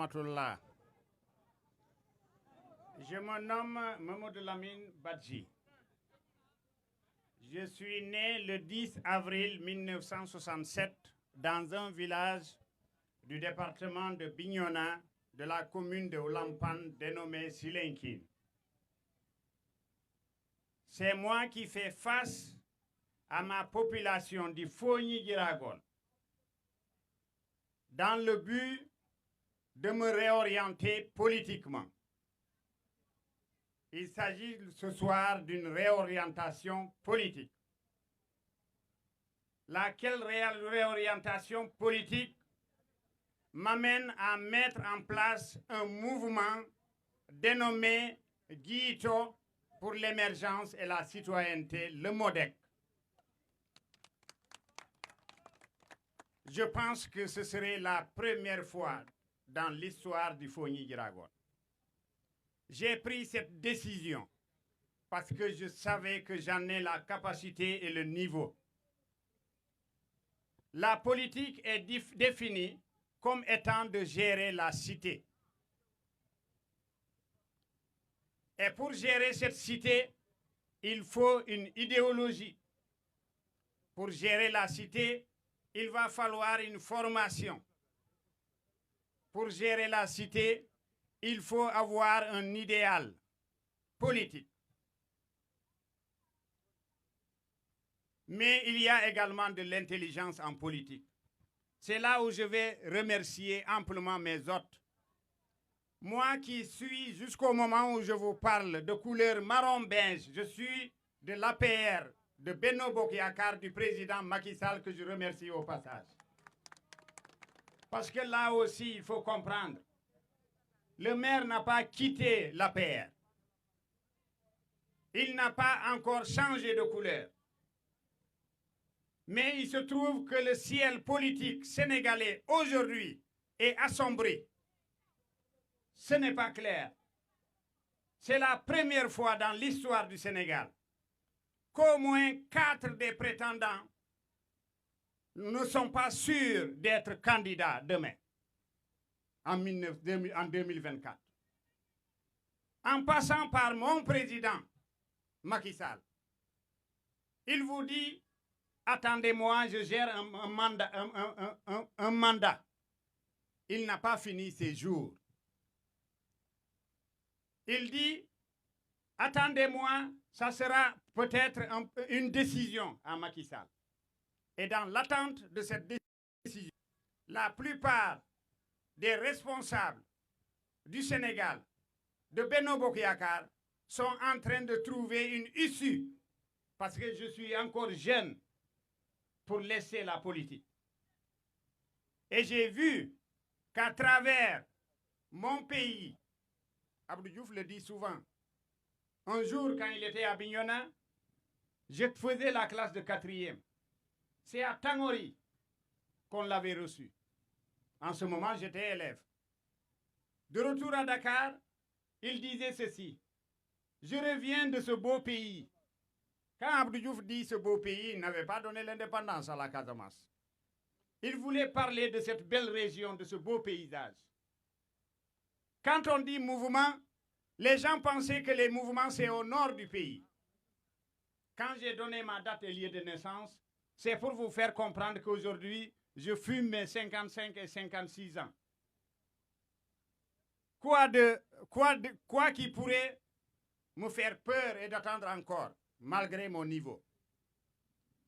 rahmatullah. Je me nomme Mamadou Lamine Badji. Je suis né le 10 avril 1967 dans un village du département de Bignona, de la commune de Oulampan, dénommé Silenkin. C'est moi qui fais face à ma population du Fogny-Diragon dans le but de me réorienter politiquement. Il s'agit ce soir d'une réorientation politique. Laquelle réorientation politique m'amène à mettre en place un mouvement dénommé Guito pour l'émergence et la citoyenneté, le MODEC. Je pense que ce serait la première fois dans l'histoire du Fogny-Diragon. J'ai pris cette décision parce que je savais que j'en ai la capacité et le niveau. La politique est définie comme étant de gérer la cité. Et pour gérer cette cité, il faut une idéologie. Pour gérer la cité, il va falloir une formation. Pour gérer la cité, il faut avoir un idéal politique. Mais il y a également de l'intelligence en politique. C'est là où je vais remercier amplement mes hôtes. Moi qui suis, jusqu'au moment où je vous parle, de couleur marron-beige, je suis de l'APR, de Benno Bokk Yakaar, du président Macky Sall, que je remercie au passage. Parce que là aussi, il faut comprendre. Le maire n'a pas quitté l'APR. Il n'a pas encore changé de couleur. Mais il se trouve que le ciel politique sénégalais aujourd'hui est assombri. Ce n'est pas clair. C'est la première fois dans l'histoire du Sénégal qu'au moins 4 des prétendants ne sont pas sûrs d'être candidats demain, en 2024. En passant par mon président, Macky Sall, il vous dit, attendez-moi, je gère un mandat. Il n'a pas fini ses jours. Il dit, attendez-moi, ça sera peut-être une décision à Macky Sall. Et dans l'attente de cette décision, la plupart des responsables du Sénégal, de Benno Bokk Yakaar, sont en train de trouver une issue, parce que je suis encore jeune pour laisser la politique. Et j'ai vu qu'à travers mon pays, Abdou Diouf le dit souvent, un jour quand il était à Bignona, je faisais la classe de 4e. C'est à Tangori qu'on l'avait reçu. En ce moment, j'étais élève. De retour à Dakar, il disait ceci: je reviens de ce beau pays. Quand Abdou Diouf dit ce beau pays, il n'avait pas donné l'indépendance à la Casamance. Il voulait parler de cette belle région, de ce beau paysage. Quand on dit mouvement, les gens pensaient que les mouvements, c'est au nord du pays. Quand j'ai donné ma date et lieu de naissance, c'est pour vous faire comprendre qu'aujourd'hui, je fume mes 55 et 56 ans. Quoi qui pourrait me faire peur et d'attendre encore, malgré mon niveau.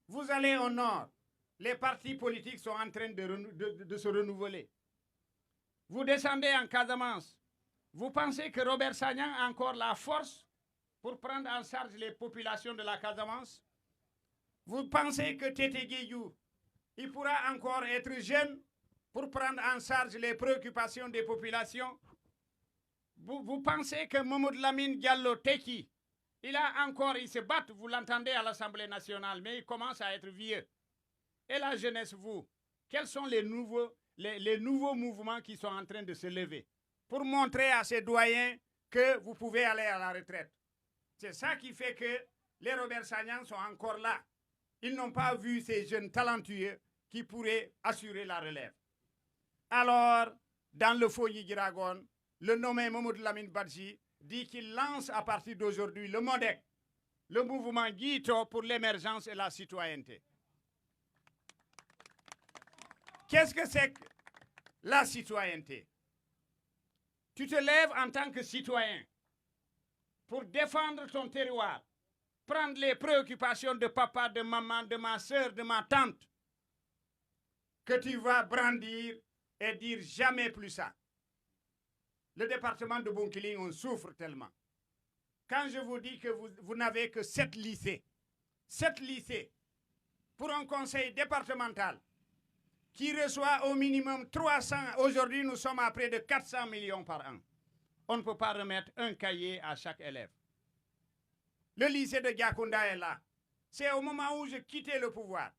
Vous allez au nord, les partis politiques sont en train de se renouveler. Vous descendez en Casamance, vous pensez que Robert Sagnan a encore la force pour prendre en charge les populations de la Casamance? Vous pensez que Tété Guédiou, il pourra encore être jeune pour prendre en charge les préoccupations des populations? Vous pensez que Mamadou Lamine Diallo Teki, il se bat, vous l'entendez à l'Assemblée nationale, mais il commence à être vieux. Et la jeunesse, vous, quels sont les nouveaux mouvements qui sont en train de se lever pour montrer à ces doyens que vous pouvez aller à la retraite? C'est ça qui fait que les Robert Sagnan sont encore là. Ils n'ont pas vu ces jeunes talentueux qui pourraient assurer la relève. Alors, dans le Fogny Giragone, le nommé Mamoud Lamine Badji, dit qu'il lance à partir d'aujourd'hui le MODEC, le mouvement Guito pour l'émergence et la citoyenneté. Qu'est-ce que c'est que la citoyenneté? Tu te lèves en tant que citoyen pour défendre ton terroir, prendre les préoccupations de papa, de maman, de ma soeur, de ma tante, que tu vas brandir et dire jamais plus ça. Le département de Bounkiling, on souffre tellement. Quand je vous dis que vous n'avez que 7 lycées pour un conseil départemental qui reçoit au minimum 300, aujourd'hui nous sommes à près de 400 millions par an. On ne peut pas remettre un cahier à chaque élève. Le lycée de Diakounda est là. C'est au moment où je quittais le pouvoir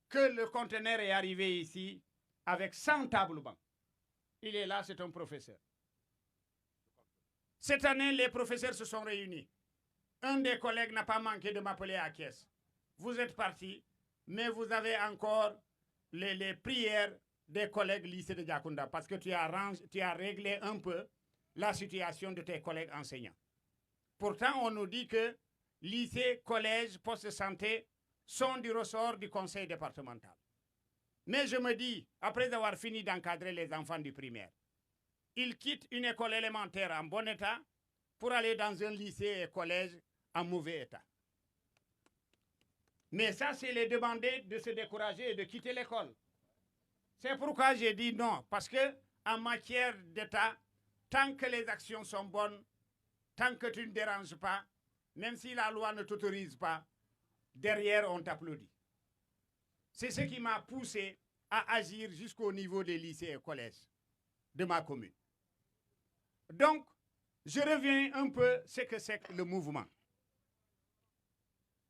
que le conteneur est arrivé ici avec 100 tables bancs. Il est là, c'est un professeur. Cette année, les professeurs se sont réunis. Un des collègues n'a pas manqué de m'appeler à caisse. Vous êtes partis, mais vous avez encore les prières des collègues lycée de Diakounda parce que tu as réglé un peu la situation de tes collègues enseignants. Pourtant, on nous dit que lycée, collège, poste de santé sont du ressort du conseil départemental. Mais je me dis, après avoir fini d'encadrer les enfants du primaire, ils quittent une école élémentaire en bon état pour aller dans un lycée et collège en mauvais état. Mais ça, c'est les demander de se décourager et de quitter l'école. C'est pourquoi j'ai dit non, parce que en matière d'état, tant que les actions sont bonnes, tant que tu ne déranges pas, même si la loi ne t'autorise pas, derrière on t'applaudit. C'est ce qui m'a poussé à agir jusqu'au niveau des lycées et collèges de ma commune. Donc, je reviens un peu ce que c'est que le mouvement.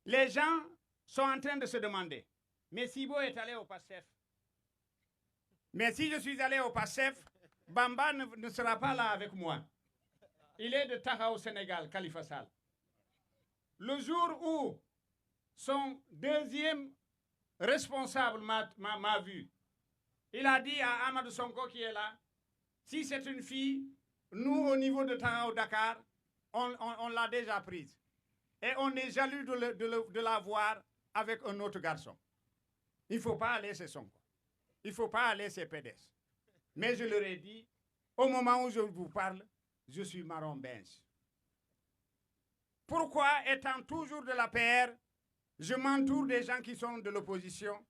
Les gens sont en train de se demander, mais Sibo est allé au PASTEF. Mais si je suis allé au PASTEF, Bamba ne sera pas là avec moi. Il est de Taha au Sénégal, Khalifa Sall. Le jour où son deuxième responsable m'a vu, il a dit à Amadou Sonko qui est là, si c'est une fille, nous au niveau de Taha au Dakar, on l'a déjà prise. Et on est jaloux de la voir avec un autre garçon. Il ne faut pas aller chez Sonko. Il ne faut pas aller chez PDS. Mais je leur ai dit, au moment où je vous parle, je suis marron beige. Pourquoi, étant toujours de la PR, je m'entoure des gens qui sont de l'opposition?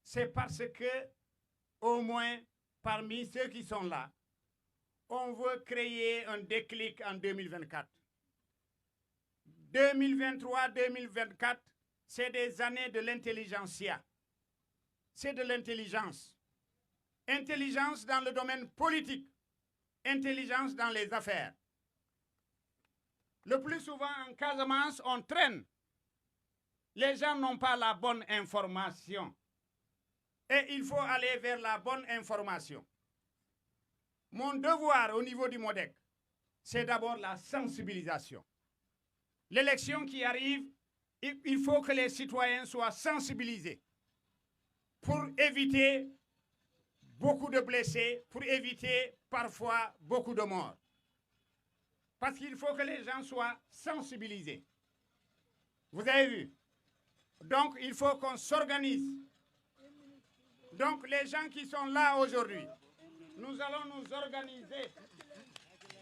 C'est parce que, au moins, parmi ceux qui sont là, on veut créer un déclic en 2024. 2023-2024, c'est des années de l'intelligentsia. C'est de l'intelligence. Intelligence dans le domaine politique. Intelligence dans les affaires. Le plus souvent, en Casamance, on traîne. Les gens n'ont pas la bonne information. Et il faut aller vers la bonne information. Mon devoir au niveau du MODEC, c'est d'abord la sensibilisation. L'élection qui arrive, il faut que les citoyens soient sensibilisés pour éviter beaucoup de blessés, pour éviter parfois beaucoup de morts. Parce qu'il faut que les gens soient sensibilisés. Vous avez vu? Donc, il faut qu'on s'organise. Donc, les gens qui sont là aujourd'hui, nous allons nous organiser.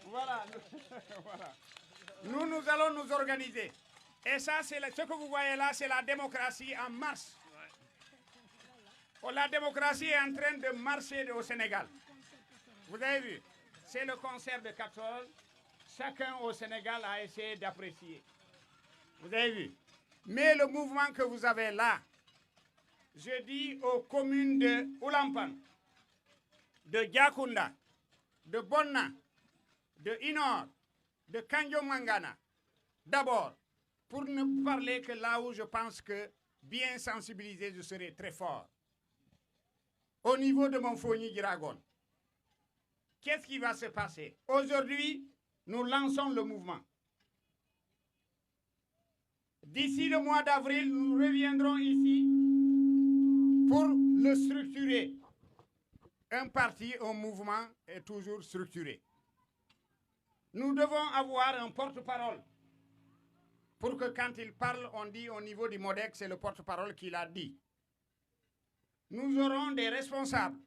Voilà. Voilà. Nous allons nous organiser. Et ça, c'est ce que vous voyez là, c'est la démocratie en marche. La démocratie est en train de marcher au Sénégal. Vous avez vu? C'est le concert de 14. Chacun au Sénégal a essayé d'apprécier. Vous avez vu? Mais le mouvement que vous avez là, je dis aux communes de Oulampan, de Diakounda, de Bonna, de Inor, de Kandiomangana, d'abord, pour ne parler que là où je pense que bien sensibilisé, je serai très fort. Au niveau de mon Fogny Giragone, qu'est-ce qui va se passer? Aujourd'hui, nous lançons le mouvement. D'ici le mois d'avril, nous reviendrons ici pour le structurer. un parti, un mouvement est toujours structuré. Nous devons avoir un porte-parole pour que quand il parle, on dit au niveau du MODEC, c'est le porte-parole qui l'a dit. Nous aurons des responsables,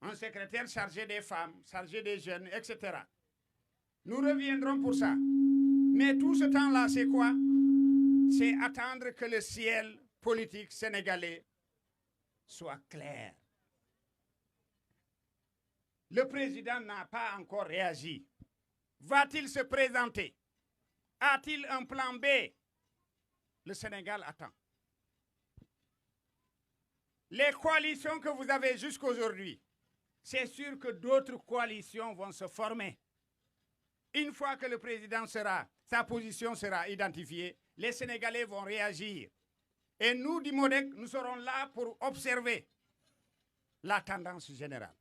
un secrétaire chargé des femmes, chargé des jeunes, etc. Nous reviendrons pour ça. Mais tout ce temps-là, c'est quoi? C'est attendre que le ciel politique sénégalais soit clair. Le président n'a pas encore réagi. Va-t-il se présenter? A-t-il un plan B? Le Sénégal attend. Les coalitions que vous avez jusqu'aujourd'hui, c'est sûr que d'autres coalitions vont se former. Une fois que le président sa position sera identifiée, les Sénégalais vont réagir. Et nous, du MODEC, nous serons là pour observer la tendance générale.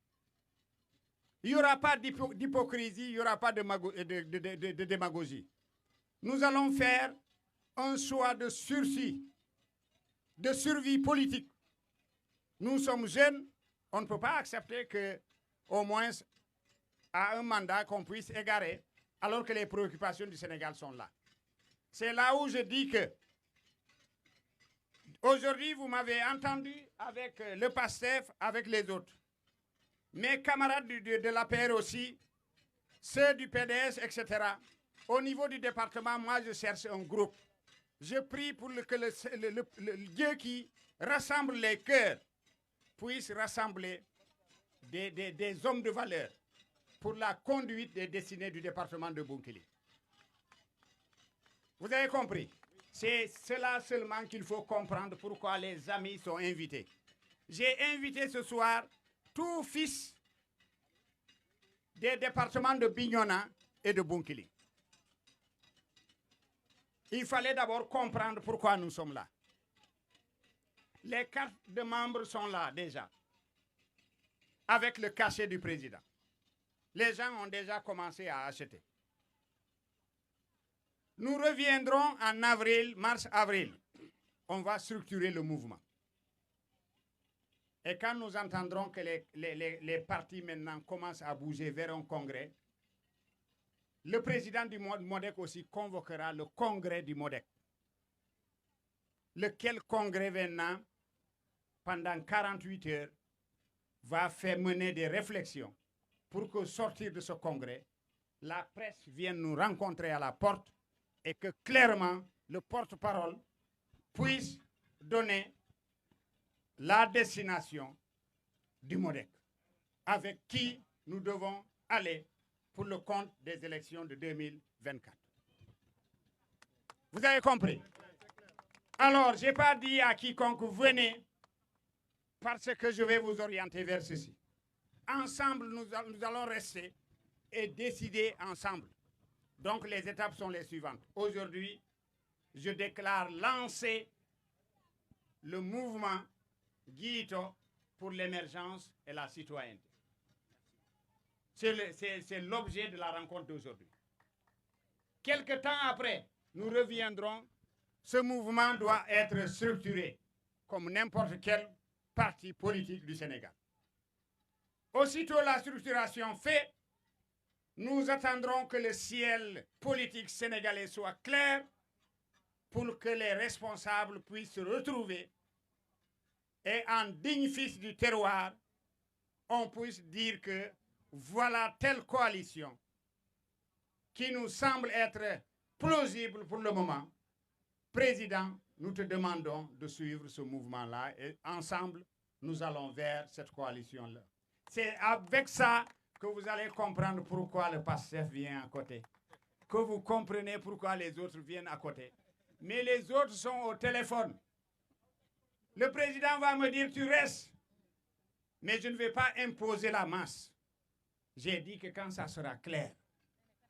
Il n'y aura pas d'hypocrisie, il n'y aura pas de démagogie. Nous allons faire un choix de sursis, de survie politique. Nous sommes jeunes, on ne peut pas accepter qu'au moins à un mandat qu'on puisse égarer alors que les préoccupations du Sénégal sont là. C'est là où je dis que aujourd'hui, vous m'avez entendu avec le PASTEF, avec les autres. Mes camarades de l'APR aussi, ceux du PDS, etc. Au niveau du département, moi, je cherche un groupe. Je prie pour que le Dieu qui rassemble les cœurs puisse rassembler des hommes de valeur pour la conduite des destinées du département de Bounkiling. Vous avez compris? C'est cela seulement qu'il faut comprendre pourquoi les amis sont invités. J'ai invité ce soir tout fils des départements de Bignona et de Bounkiling. Il fallait d'abord comprendre pourquoi nous sommes là. Les cartes de membres sont là déjà, avec le cachet du président. Les gens ont déjà commencé à acheter. Nous reviendrons en avril, mars-avril. On va structurer le mouvement. Et quand nous entendrons que les partis maintenant commencent à bouger vers un congrès, le président du MODEC aussi convoquera le congrès du MODEC. Lequel congrès maintenant, pendant 48 heures, va faire mener des réflexions pour que, sortir de ce congrès, la presse vienne nous rencontrer à la porte et que clairement le porte-parole puisse donner la destination du MODEC, avec qui nous devons aller pour le compte des élections de 2024. Vous avez compris? Alors, je n'ai pas dit à quiconque venez parce que je vais vous orienter vers ceci. Ensemble, nous allons rester et décider ensemble. Donc, les étapes sont les suivantes. Aujourd'hui, je déclare lancer le mouvement Guito pour l'émergence et la citoyenneté. C'est l'objet de la rencontre d'aujourd'hui. Quelque temps après, nous reviendrons. Ce mouvement doit être structuré comme n'importe quel parti politique du Sénégal. Aussitôt la structuration faite, nous attendrons que le ciel politique sénégalais soit clair pour que les responsables puissent se retrouver et en digne fils du terroir, on puisse dire que voilà telle coalition qui nous semble être plausible pour le moment. Président, nous te demandons de suivre ce mouvement-là et ensemble, nous allons vers cette coalition-là. C'est avec ça que vous allez comprendre pourquoi le PASTEF vient à côté, que vous comprenez pourquoi les autres viennent à côté. Mais les autres sont au téléphone. Le président va me dire, tu restes, mais je ne vais pas imposer la masse. J'ai dit que quand ça sera clair,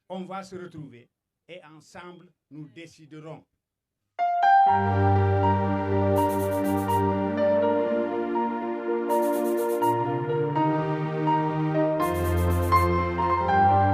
on va se retrouver et ensemble, nous déciderons.